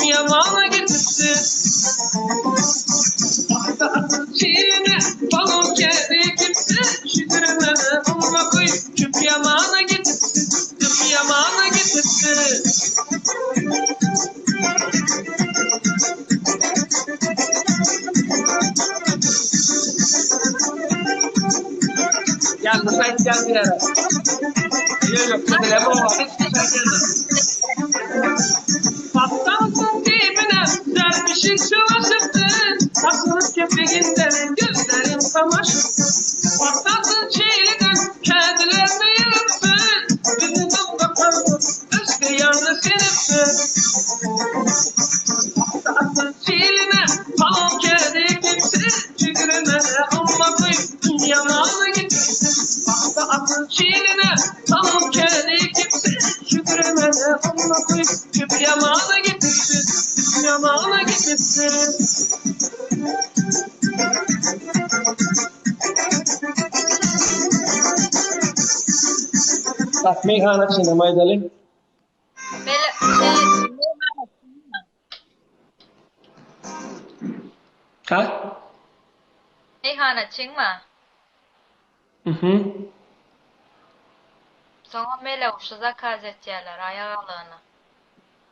yamana getirsin. Çiğne balon kedi kimse şükürüne umma koy. Küp yamana getirsin, küp yamana getirsin. Yalnız ben geldi yere. Yok, telefon var. Patlansın dibine, dervişin çalışıptın. Aklınız kepeğinden, gözlerin kamaşıptın. Patlansın çiğden, kedilerini yırıptın. Yüzünden bakalım, üstü yandı siniptın. Patlansın çiğne, balon kedi kimse, şükürüne amma koyup yamana getirsin. Patlansın çiğne, balon kedi kimse, şükürüne amma koyup küp yamana getirsin, küp yamana getirsin. Bak meyhane içinde Maydalı. Ha? Meyhane çıkma. Hı. Sonra mele uşu zakaz edecekler ayağlarını.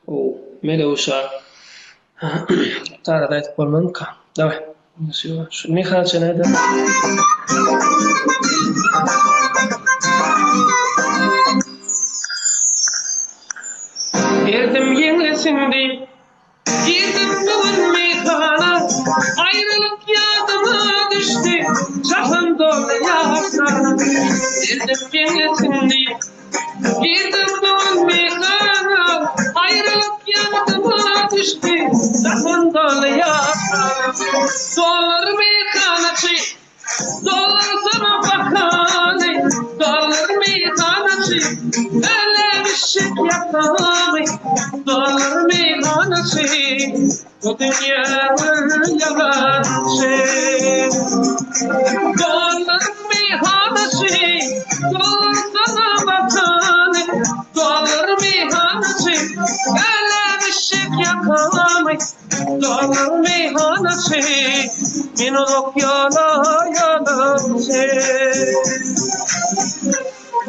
Oo, mele uşağı. Tara da etip olmanın ka. Davay. Şu meyhane içinde. Girdim yengesindi, girdim bugün meyhana. Ayrılık yadıma düştü, çapın dolu yasana. Girdim yengesindi, girdim bugün meyhana. Ayrılık yadıma düştü, çapın dolu yasana. Dolar meyhanacı, dolar sana bakanı. Dolar meyhanacı, öyle bir şey yapamayız. Dolar meyhanacı, bu dünyanın yalancı. Dolar meyhanacı, dolar sana bakanı. Dolar meyhanacı, öyle bir şey yapamayız. Dolar meyhanacı, minoluk yalancı.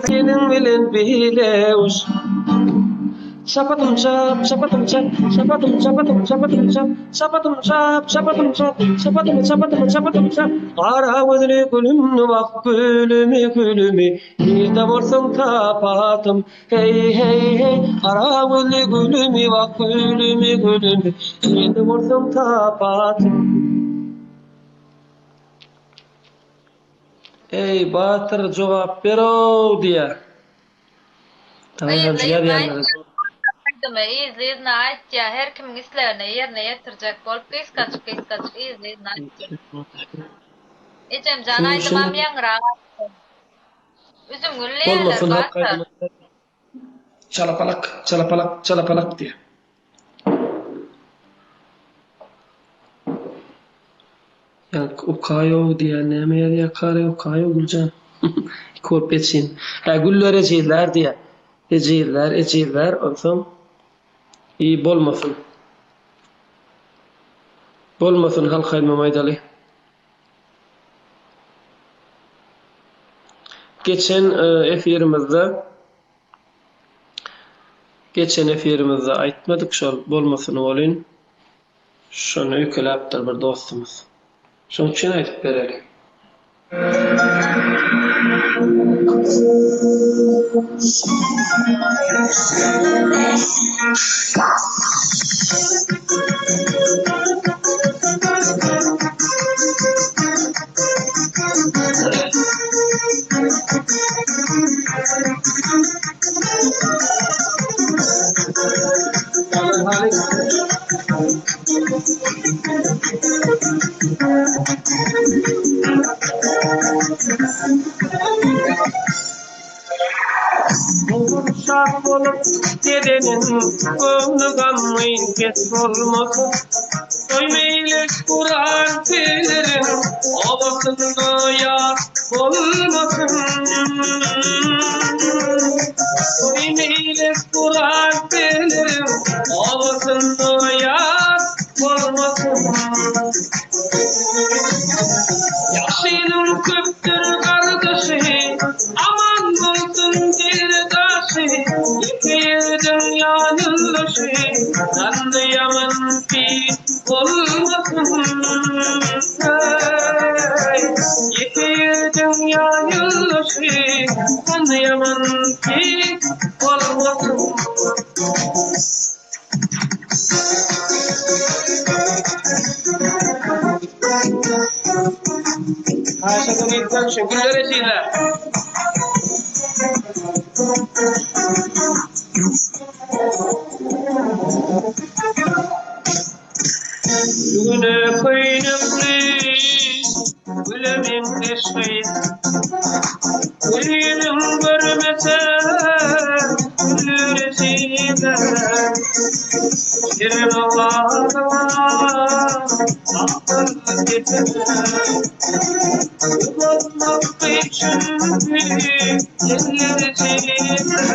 Gelin bilin bile uç. Şapadım çap, şapadım çap, şapadım çapadım çapadım çap, şapadım çap, şapadım çap, şapadım çapadım çapadım çap. Ara gözlü gülümü bak gülümü gülümü, bir de vursun kapatım. Hey hey hey, ara gözlü gülümü bak gülümü gülümü, bir de vursun kapatım. Ey Batır cevap ver o diye. Tamam ya diyenler. İzleyin ait ya her kimin işlerini yerine getirecek bolup kıyız kaçıp izleyin ait. İçim can aydımam yanıra. Üzüm gülleyeler Batır. Çalapalak, çalapalak, çalapalak diye. Yani o kayo diye nemeye diye kare o kayo gülcan. Korpetsin. Ha güller eciller diye. Eciller olsun. İyi bolmasın. Bolmasın halkayın Maydalı. Geçen efirimizde aytmadık şol bolmasın olun. Şonu yükleptir bir dostumuz. Şunun için aytıp berelim. Şart olup dedenin gönlü kanmayın kes olmasın. Söymeyle Kur'an pelerin havasında yar olmasın. Söymeyle Kur'an pelerin havasında yar Sevgilim köptür kardeşi, aman olsun bir taşı. Yıkayır dünya yıldaşı, anlayamam ki olmasın. Yıkayır dünya yıldaşı, anlayamam ki olmasın. Aşağıdan ilkten şükürler etsinler. Yüne koynumlu, gülemin eşeği. Gülüm görmese, gülür etsinler. Girin Allah'a, akıl getirler. Yılanmak için eller etsinler.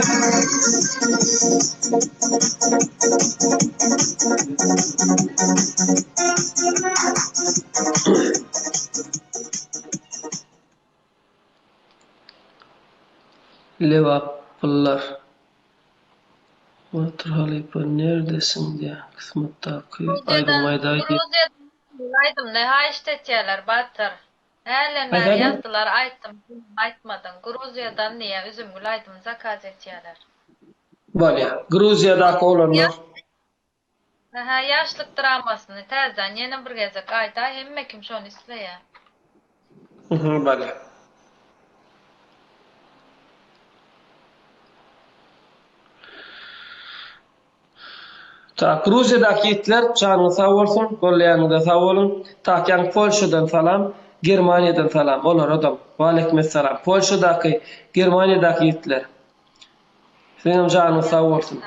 Levaplar Matralipa neredesin diye kısmettaki ayrılmaydı. Gruziyadan ne ha işletçiler Batır. Eğlenler Aydan? yazdılar ayttım aytmadın. Gruziyadan niye üzüm aydım zakaz etçiler. Böyle Gruzya'daki olanlar Ha yaşlık dramasını terden yeni bir gezek ayta hemme kim şonu isleye. böyle. Ta Gruzya'daki itler canını sağ olsun, kollayanı da sağ olun. Ta ki Polşa'dan salam, Germanya'dan salam. Onlar adam. Aleykümselam. Polşa'daki, Germanya'daki itler. Senin canın sağ olsun.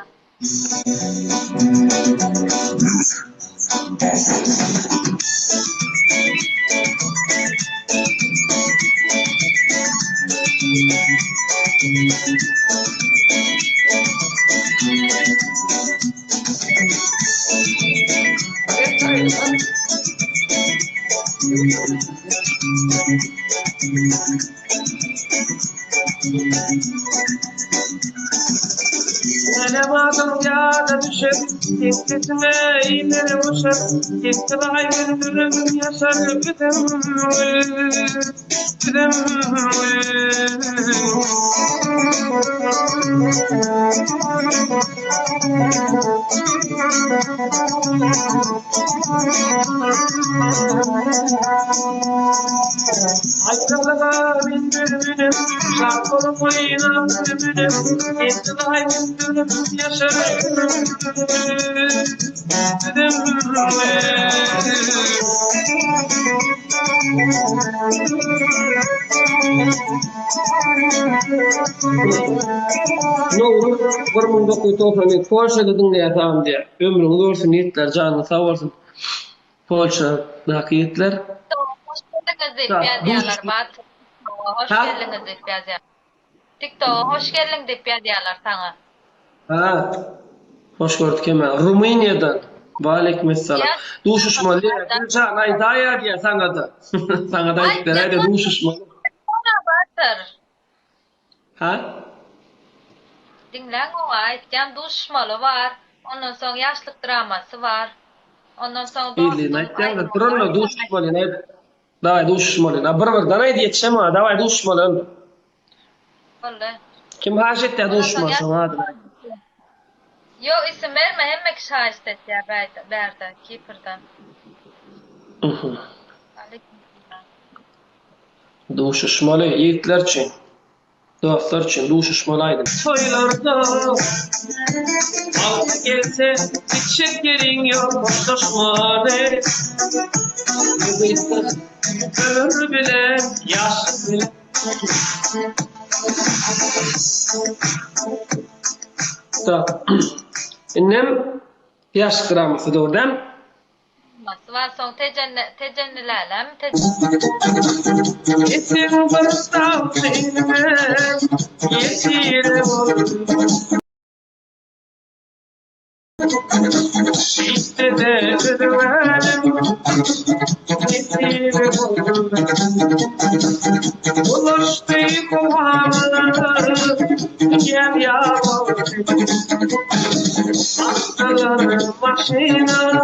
Yanamadım ya da düşer, gitme ileri boşar, gitti bayır dürüm yaşar, güdüm, güdüm. Aykalığa bindirdim, şarkolu boyuna bindirdim, gitti bayır dürüm yaşar, ne olur? 1990 Polşa'da dinleyelim diye. Ömrünüz olsun yiğitler, canını sağ olsun. Polşa'daki yiğitler. Hoş geldiniz deyip yazıyorlar Batır. Hoş geldiniz deyip yazıyorlar. TikTok'a hoş geldin deyip yazıyorlar sana. Ha, hoş gördük hemen. Rumanya'dan. Aleykümselam. Duşuşmalı. Bir can aydaya diye sana da. Sana da yiğitler de duşuşmalı. Batır. Ha? Dinlen o aytcan duşmalı var. Ondan sonra yaşlık draması var. Ondan sonra İyi, aytcan da durun duşuşmalı ne? Davay duşuşmalı. Na bir danay yetişem ha. Davay duşuşmalı. Öyle. Kim haşette duşuşmasın hadi. Yo isim verme hemmek şahit et ya berda Kipir'den. Aleykümselam. Duşuşmalı yiğitler için. Dostlar için duşuşmalaydım. Soylarda altı gelse hiç şekerin yok hoşlaşmalı. Ömür bile yaş bile. Da. Ennem yaş gramısı da oradan. Var son tecennilerle Yetim başta seninle yetirim olur. İşte de verdim, gittiğimi buldum. Ulaştı kulağına, gel yavrum. Atlarım başına,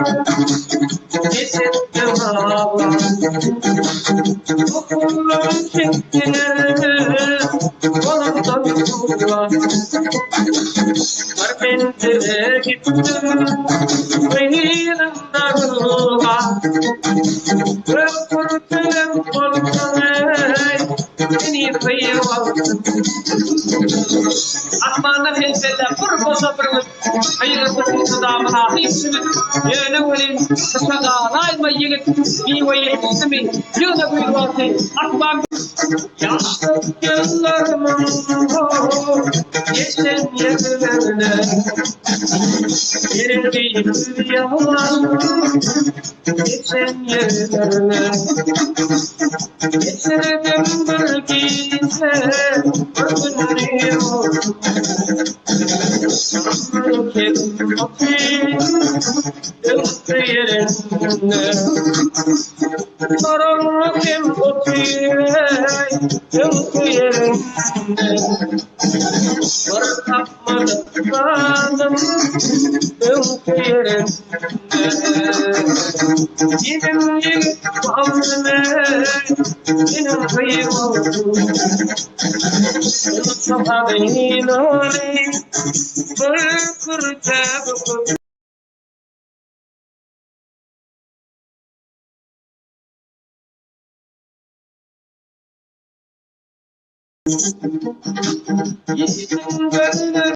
getirdim ağlar. Okullarım çektiler, kolumdan tuttular. Karpentere gittim, benim darıma. Öpürtüm kolumdan, beni kıyıvaldım. Asmandan heyseller, pırposa pırmız. Hayırlı pırmızı damına, hepsini. Yöne verin, kısada, layma yigit. Bir vayı hepsini, yöne kıyıvaldım. Asman, yaşlı gözlerimin, geçen yerlerine. Yerim yalan, geçen yerlerine. Geçirdim bir gece, ömrüm. Ömrüm okey, yoktu yerinde. Ömrüm okey, yoktu yerinde. Var tapmadım, yoktu yerinde. Yedim yigit bağımlı, benim kıyım. Sahabenin oli, bir kurtardı. Yeşil gözler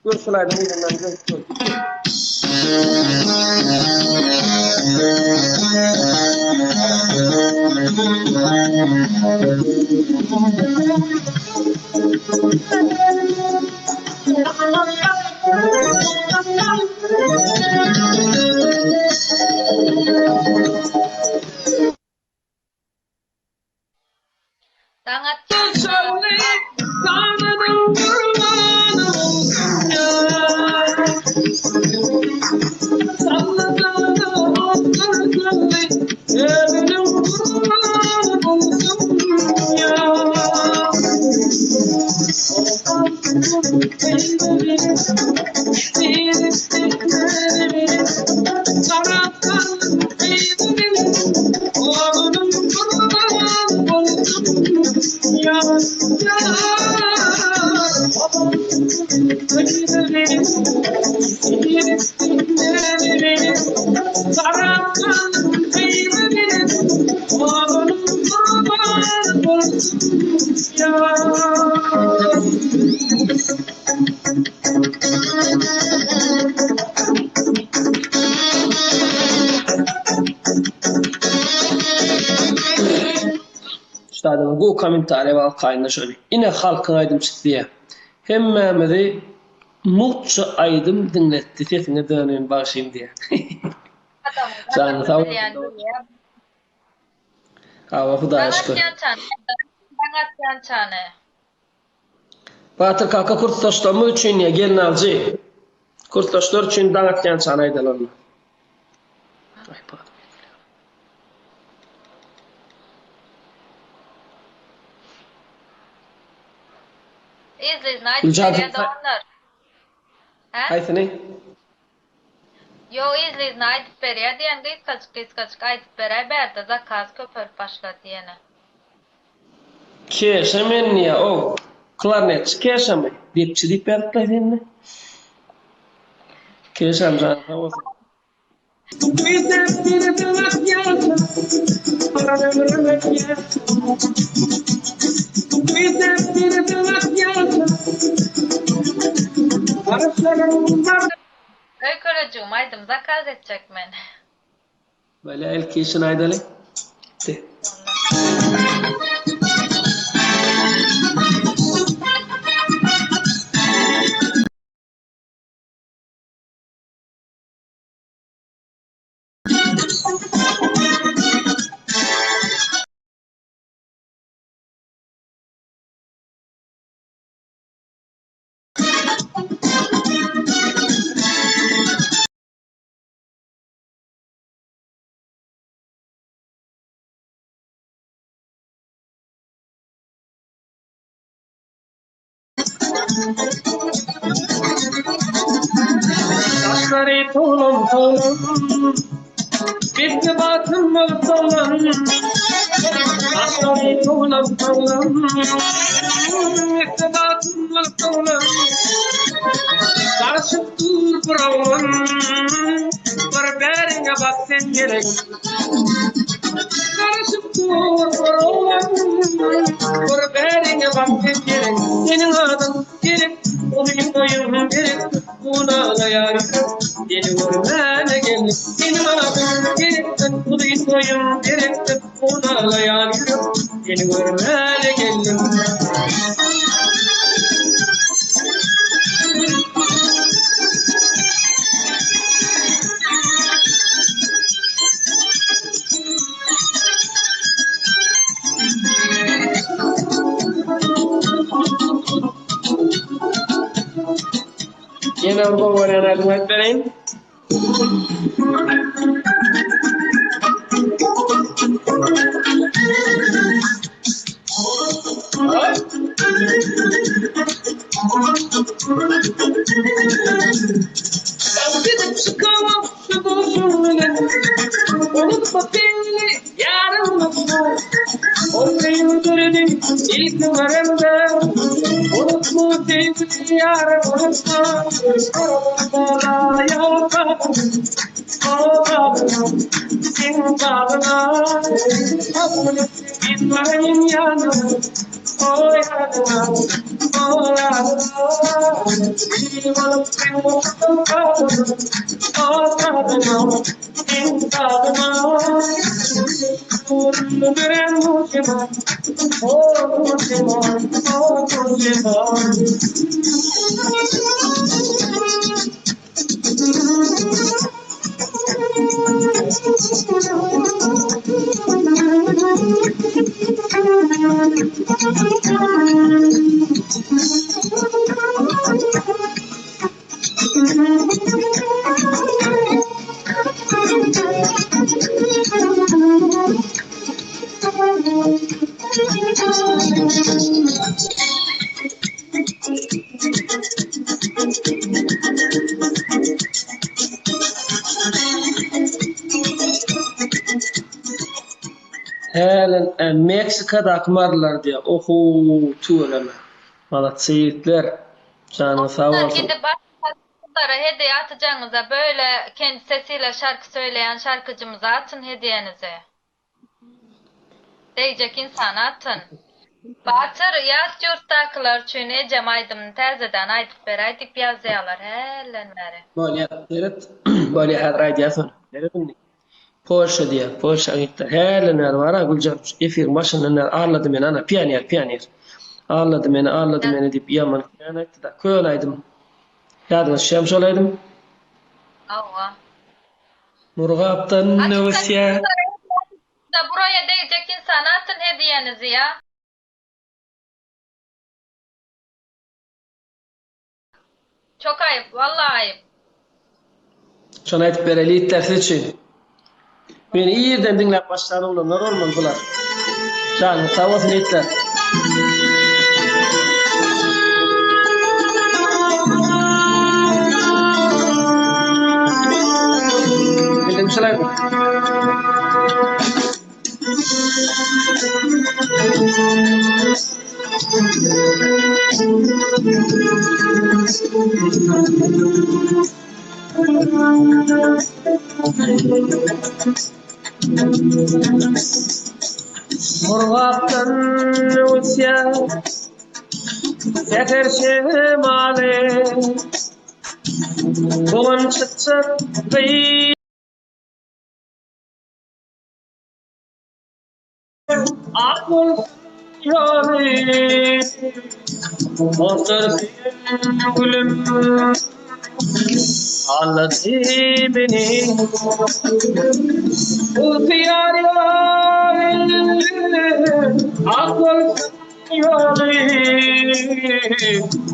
Dur slide'ın elinden göster. Sangat Üstadım bu komentari var kaynaşıyor. Yine halkın aydım çıktıya. Hemmemizi mutlu aydım dinletti. Sesine dönüyorum başlayayım diye. Canı sağ ol. Hava Huda'a şükür. sangat çane. Batır kaka kurtlaştırma için ya gelin alıcı. Kurtlaştır için danatken çanaydılar. Ay pardon. İzleyin, Gülcan, ayet onlar. Haydi ne? Yo izleyin, ayet periya diyen de kaçık ayet periya berda zakaz köpür başla diyene. Keşemen ya o. Klarnet keşeme. Dipçi dip bertla diyene. Keşem canım. Bize bir dönem yazın, ömrümek yazın. Bize bir dönem yazın, araslarımızdan. Öykürücüğüm aydım zakaz edecek beni. Böyle el kişin aydalı. De. Saçları tolum tolum, bir batım tolum. Saçları tolum tolum, bir batım tolum. Karışıp dur buravun, bir berine baksın gerek. Karışıp dur buravun, bir berine baksın gerek. Senin adın gerek, onun boyun gerek. Buna layar, yeni görmene gelip. Senin adın gerek, onun boyun gerek. Buna layar, yeni görmene gelip. Yine bu oraya yardım vereyim. Gidip çıkamam şu dostumla. Unutma beni yarın nasıl? Olmayı görelim ilk numaramda. Unutma beni yarın unutma. Bana yapamam. Senin bağına kabul etmeyin yanım. O yanına, o yanına. Bir balık bir mutlu kaldım. O kadına, senin kadına. Kurulu gören mutluma, o mutluma, o mutluma. Helen Meksika'da akmarlar diye. Oho tuğlama. Malatya yiğitler. Canın sağ Onlar olsun. gidip başkalarına hediye atacağınıza böyle kendi sesiyle şarkı söyleyen şarkıcımıza atın hediyenizi. Diyecek insan atın. Batır yaz yurttakiler için Ecem Aydın'ın tezeden aytıp beraydık yazıyorlar helenleri. Böyle evet. Böyle her radyasyon. Nerede? Porsche diye. Porsche gitti. Helenler var ha Gülcan. Efir başından ağırladı beni ana. Piyanyer. Ağırladı beni deyip yaman. Yani da köy olaydım. Yadınız şems olaydım. Allah. Murgaptan nevsiye. Da buraya diyecek insan atın hediyenizi ya. Çok ayıp, vallahi ayıp. Şuna aytıp bereli itlersi için. Beni iyi yerden dinlep başlarına olanlar olmalı bular. Canım sağ olsun itler. Bildim şalay bu. Murgaptan usya seher şemale Boğan çıt çıt gıy Akıl yâri Monster gülüm Ağladı beni Uhtiyar yarim Akıl yâri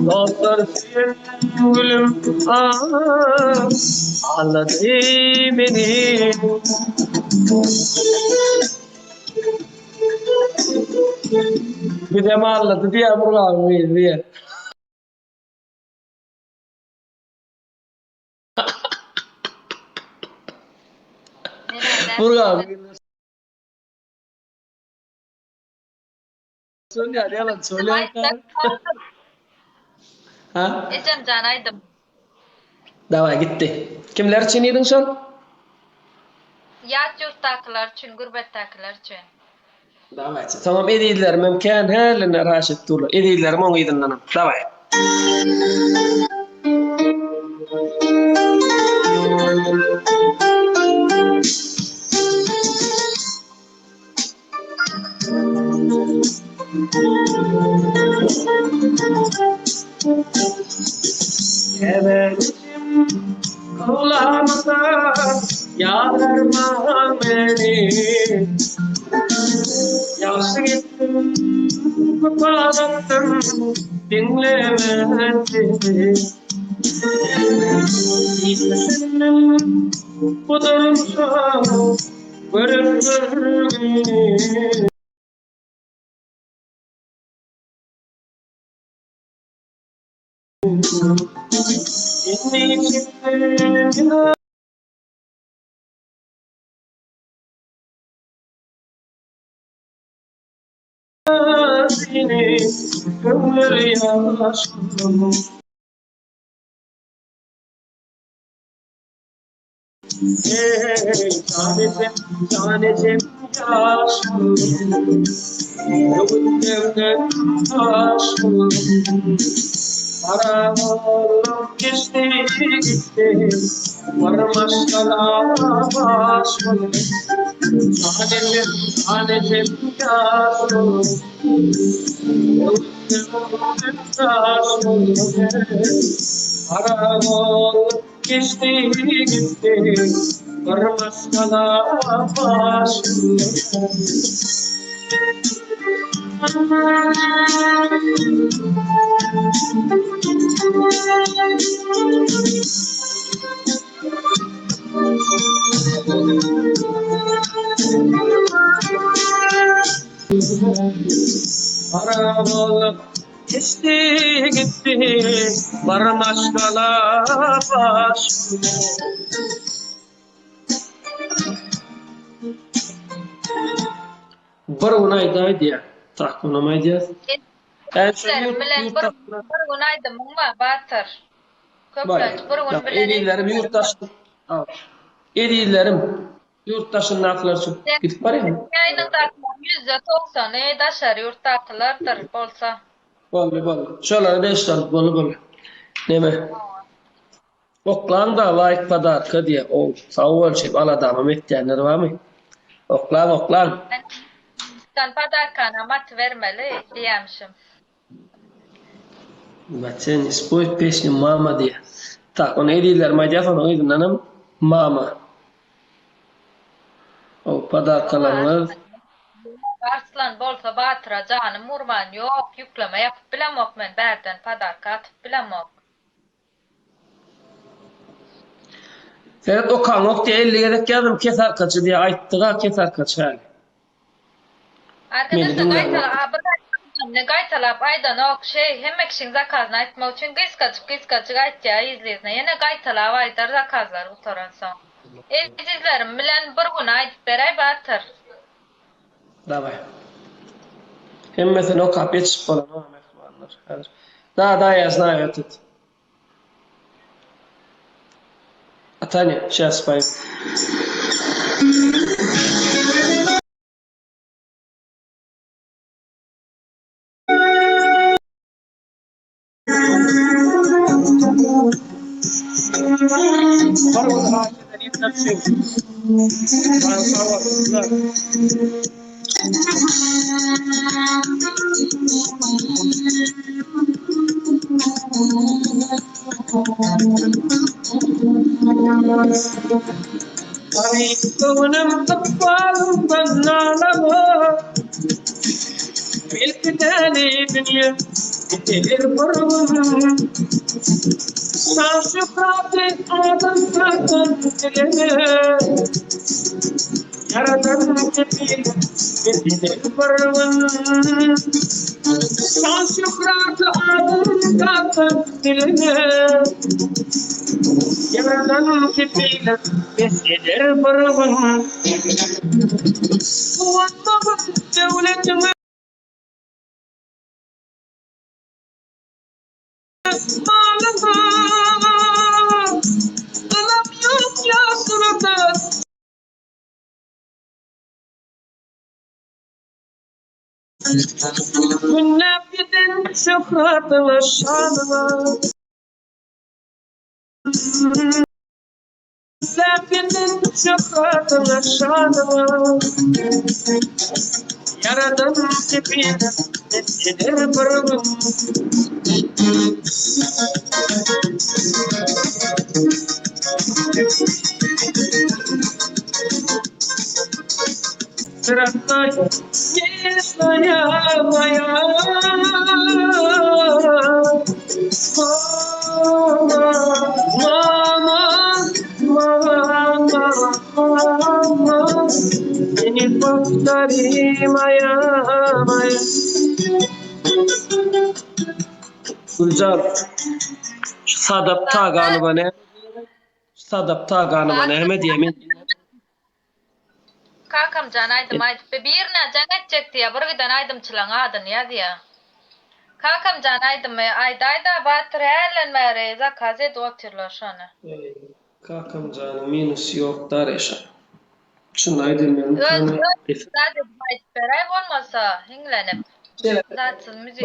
Monster gülüm Ağladı beni Bir de ağladı diye buralar diye. Buralar. Söyle yalan söyle. Ha? Ecem canaydım. Davay gitti. Kimler için yedin sen? Yat yurttakiler için, gurbetdakiler için. Davay. Tamam ediydiler mümkün heline Raşit Tulu. Ediydiler mon yedin nanam. Davay. Evelim kulağımda yağdırma beni Yaşı gittim kupalattım dinlemedi Düşündüm bu durumda görüp beni Seni ömür yaşım Canecim yaşım Ömürden aşkım Para oğlum geçti gitti Varmaşkala başım Canecim yaşım Para oğlum geçti gitti Varmaşkala başım Arabalık geçti gitti Varmaşkala başım Bir unayday diye tahminamaydı. En son Bilen bir gunaydım mı batır. Köplenç bir gun bilen. Edillerim yurttaşın. Edillerim yurttaşın naklar çok gidip var ya. Yayının takımı %90 daşar yurttakilerdir bolsa. Bolu. Şöyle 5 tane bolu. Neme? Oklan da layık padarka diye o sağ ölçüp al adamı ettiyenler var mı? Oklan. Sen padarkana mat vermeli diyemişim. Sen ispoy peşin mama diye. Tak onu ediler madyafan o edin hanım mama. O padarkalanlar. Arslan bolsa batıra canım urman yok yükleme yapıp bilemok men berden padarka atıp bilemok. Evet o kanok diye 50 gerek geldim keser kaçı diye ayttığa keser kaçı hali. Arkadaşlar gaytalap aydan ok hemek şin zakazını aytmak için gıyskaçı gaytya izleyizne yine gaytalap aytar zakazlar utoran son. İzlerim bilen bir gün aytıp beray batır. Davay. Hem mesela o kapıya çıkıp olan o mektubanlar. Daha yazına ötüt. Atani, şahs payı. Kavunum kapalım banalama Bilkideli dünya Bitir burun Sen şükrati adım tatın dilene Yaradan kefil Bitir burun Sen şükrati adım tatın dilene Yaradan kefil Bitir burun Kuvattağın devletime Alam yok ya sırada Münnefidin şöhretine şanına Münnefidin şöhretine şanına Yaradan tipine Nesidir bırgın Sıratay Yesaya maya Mama Seni baktari maya maya Gülcan Sadap taganı bana Sadap taganı bana Ahmet yemin Kakam canaydım aydım. Birine canat çekti ya. Burgıdan aydım çılanadın ya diye. Kakam canaydım aydayda batır eğlenme reza kazet otirlo şana. Kakam canım minus yok dar yaşa. Şunaydım ben tanı. Zaten bayt beray olmasa hinglenip. Zaten müzik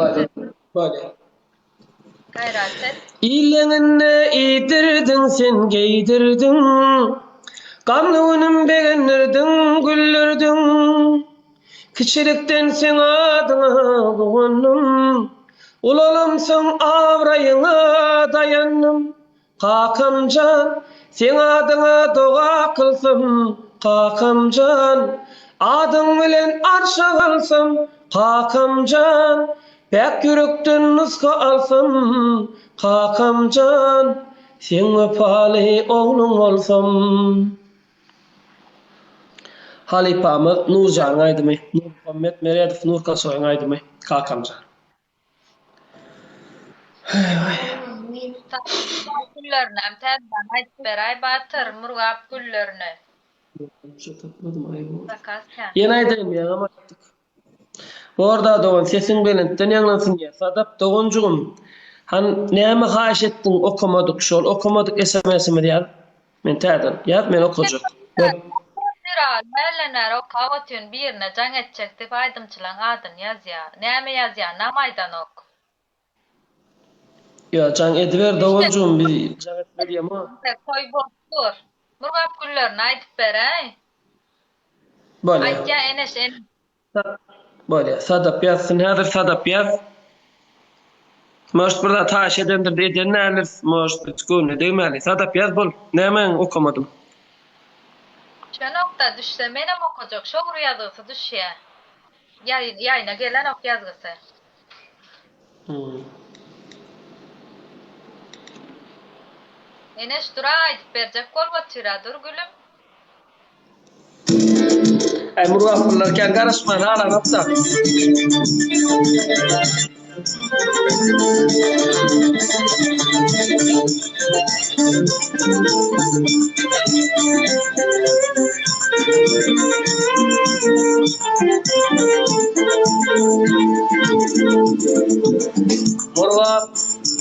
Böyle. gayret. İlenine idirdin sen giydirdin. Kanunum beğenirdin güllürdün. Küçülükten sen adına doğannım. Ulalımsın avrayına dayandım. Kakamcan sen adına dua kılsam. Kakamcan adın bilen arşa alsam. Kakamcan bek yürekten nuska alsam. Kakamcan sen vefalı oğlum olsam. Halipamı Nurcan aydı mı? Nur Muhammed Meredif Nur Kasoy'un aydı mı? Kakamcan. Kullarına terden ayt beray batır murgap kullarına. Sakasken. Yeni aydayım ya ama yaptık. Bu arada doğan sesin belirtten yanlansın ya. Sadap doğuncuğum. Han neyme haş ettin okumadık şol. Okumadık SMS'imi yaz. Men terden. Yaz men okuyacak. Zira neler o kavatın birine can edecekti aydım çılan adın yaz ya. Neyme yaz ya namaydan ok. Ya can ediver doğuncuğum bir can etmedi ama. Koy bozdur. Murgap kullarına ayt beray. Böyle. Ayt ya eneş eneş. Böyle. Sadap yazsın. Hazır sadap yaz. Moş burada taş edendir diye ne alır? Moş çıkıyor değil mi? Sadap yaz bol. Nemen okumadım. Şu nokta düşse benim okuyacak. Şu rüyadası düş ya. Yayına gelen ok yazgısı. Eneş dura ayt verecek kol batıra dur gülüm. Ay murga kullarken karışma hala napsa.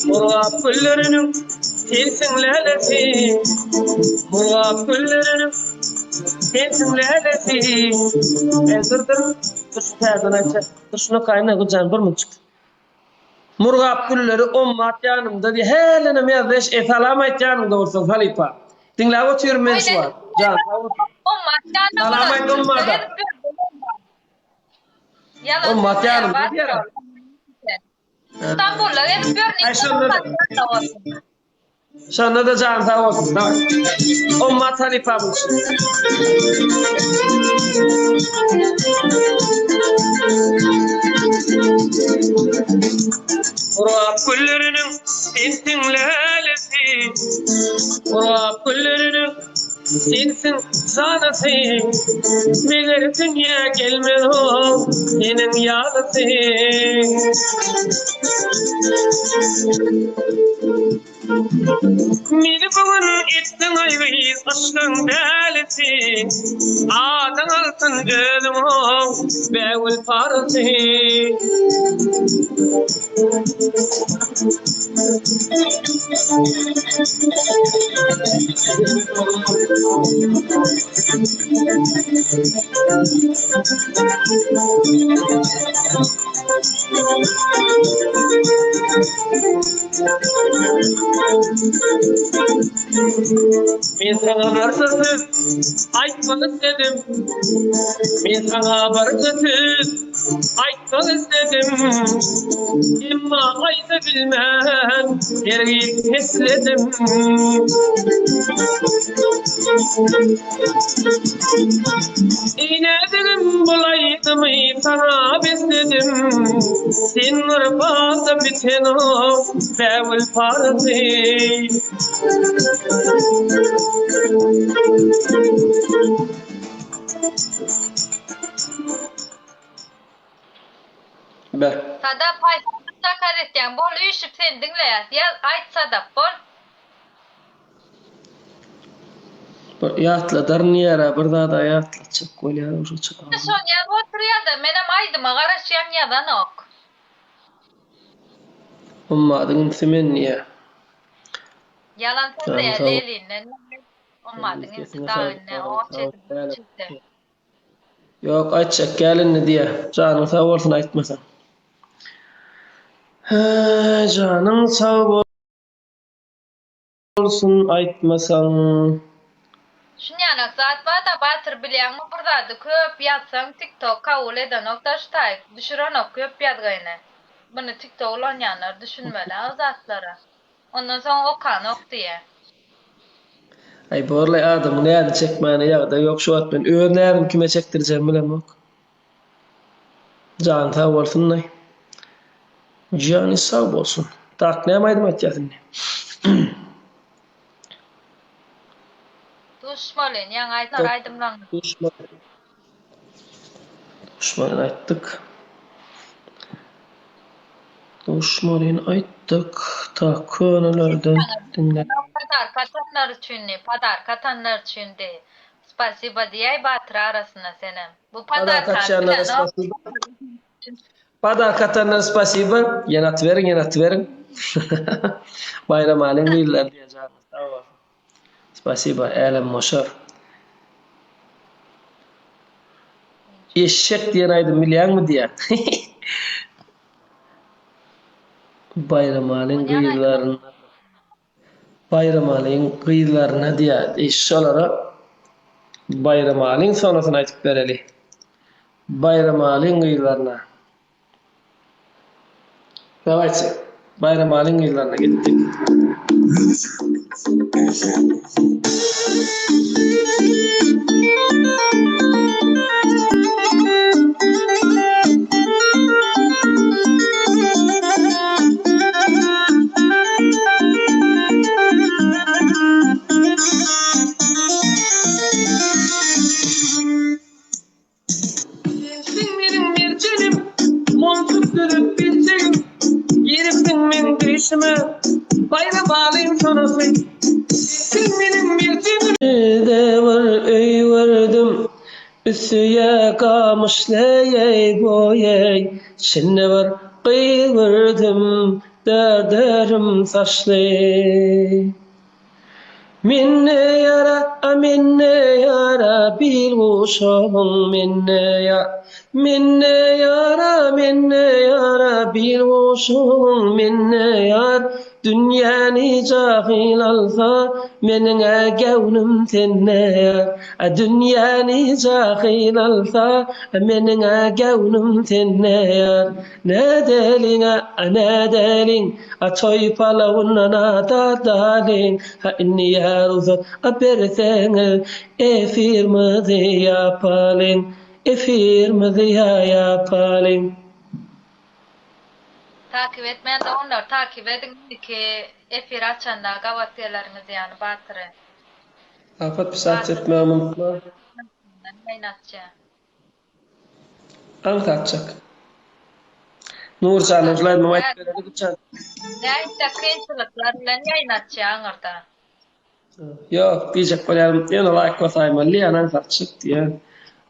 Murga kullarının sensin lelesi, Murat güllerinin sensin lelesi. Dur. Dur şuna kayna kucağın bir mı çıktı? Murgap gülleri ummat yanımda diye helenim yazış etalamayt yanımda olsun Halipa. Dinle oturuyorum ben şu an. Can. Salamayt ummada. Ummat yanımda diye. İstanbul'da hep bir Şanda da can sağ olsun. Tamam. Ummat Halipa bu. Murgap güllerinin sensin lelesi, Murgap güllerinin sensin sanası, meğer dünya gelmez o senin yalısı. Meni bugün ettin ayrı aşkın delisi, adan altın ölüm o bevül parası. Men sana barca söz aytmak istedim. Men sana barca söz aytmak istedim. Emma ayta bilmem yergi kesledim. İnedim bulaydım sana besledim. Sen nurfada biten o bevül parası. Ber. Sada paylaşımda karetken bol uyuşup sen dinleyas. Ya aytsa da bol. Yatla darniyara bir daha da yatla çık koyar uşu çık. Son ya oturuyor da menem aydıma garaşyam yadan ok. Ummadın semen niye? Yalan söyle ya leyliğinden. Olmadın intidarına o çıktı. Yok açacak gelin diye. Canın sağ olsun aytmasan. Canın sağ olsun aytmasan. Şunyanak saat var da batır bilen mi burada da köp yatsan TikTok kabul eden oktaştay düşüren ok köp yatgayını. Bunu TikTok olan yanlar düşünmeli o zatlara. Ondan sonra okan ok diye. Ay borlay adamı ne çekmeyene ya da yok şu at ben öğrenlerim kime çektireceğim bilem yok. Can sağ olsun nay. Canı sağ olsun. Tak ne yapaydım etiyatın ne? Düşmalın yan aytlar aydımlan. Düşmanın ayttık. Düşmanın ayttık. Ta konulardan dinle. Padar katanlar için de. Spasiba diyey batır arasına senem. Bu Padar padar katanlara spasiba. Padar katanlara spasiba. Yanat verin. Bayram alem değiller diyeceğim. Tamam. Spasiba elem moşar. Eşek diyen aydım milyan mı diye. Bayram alem kıyılarına diye. İşçalara bayram alem sonrasını aytıp vereli. Bayram alem kıyılarına. Evet. Bayram alem kıyılarına gittik. Bayram alayım sonrası. Sen benim mircinim. De var öy vardım. Üstüye kamışlayay boyay. Şimdi var kıyı vardım. derderim saçlı. Minne yara bil uşağım minne yara bil uşağım minne yar dünyanı cahil alsa menine gevnüm tenne yar dünyanı cahil alsa menine gevnüm tenne yar ne delin atoy palavunna da dalin ha inni yaruzat abersene efirmedi yapalım efirmedi yapalım. Takip etmeyen de onlar takip edin ki efir açanda gavatyalarınızı yani batırın. Afat bir saat etmem unutma. Oynatacağım. Anlatacak. Nurcan Özlay Mehmet Bereli geçen. Neyse kıyınçılıklarla oynatacağım orada. Yok diyecek koyalım diye ona like basayım li anlatacak diye.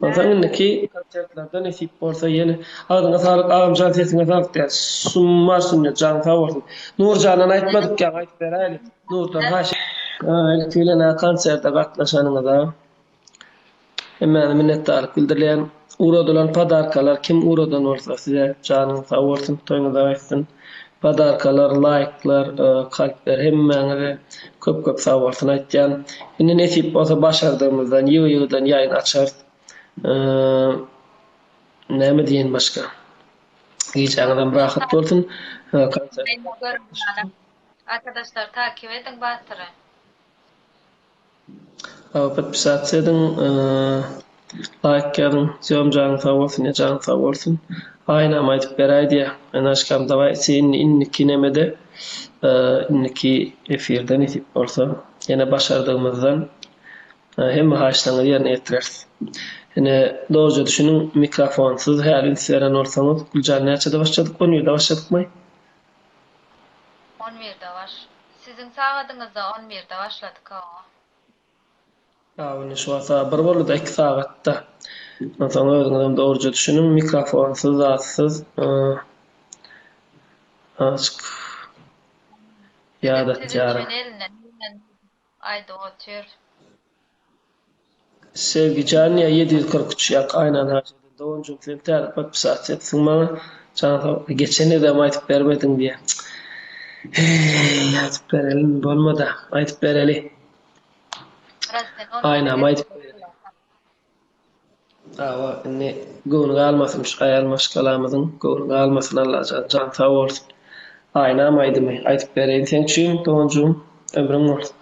Ondan ki konsertlerden esip olsa yeni adına sağlık ağamcan sesine sağlık diye sunmarsın ya can sağ olsun. Nurcan'dan aytmadık ya ayt bereli. Nurdan haş. Öyle köylene konserde katlaşanına hemen minnettarlık bildirilen uğradılan padarkalar kim uğradan olsa size canın sağ olsun toyunuza etsin. Padarkalar, like'lar, kalpler hemmenize köp sağ olsun aytcan. Indi nesip olsa başardığımızdan yığdan yayın açar. Näme diýen başga? Giyeceğinden rahat olsun. Konser. Arkadaşlar takip edin batırın. Apat bir saat sedin like gelin. Ziyom canın sağ olsun ya canın sağ olsun. Ayna maytıp beraydı ya. Ben aşkam da var. Senin inniki nemede inniki efirden itip olsa yine başardığımızdan hem haşlanır yerine etireriz. Yani doğruca düşünün mikrofonsuz halin seren olsanız Gülcan neçede başladık? 10 yılda başladık mı? 11'de var. Sizin saatınızda 11'de başladık o. Onu şu asa bir bolu da 2 saatte. Sonra özüňizden doğruca düşünün mikrofonsuz atsız açık ya da ticara. Ayda otur. Sevgi Caniye 743 yak aynen harcadı. Doğuncum sen terip bir saat etsin bana. Sana geçeni de aytıp vermedin diye. Aytıp verelim olmadı. Aytıp vereli. Aynen aytıp vereli. Awa ne gönül almasınmış ayalmış kalamızın. Gönül almasın Allah can sağ olsun. Aynen aydım. Aytıp vereyim sen çün doğuncum ömrüm olsun.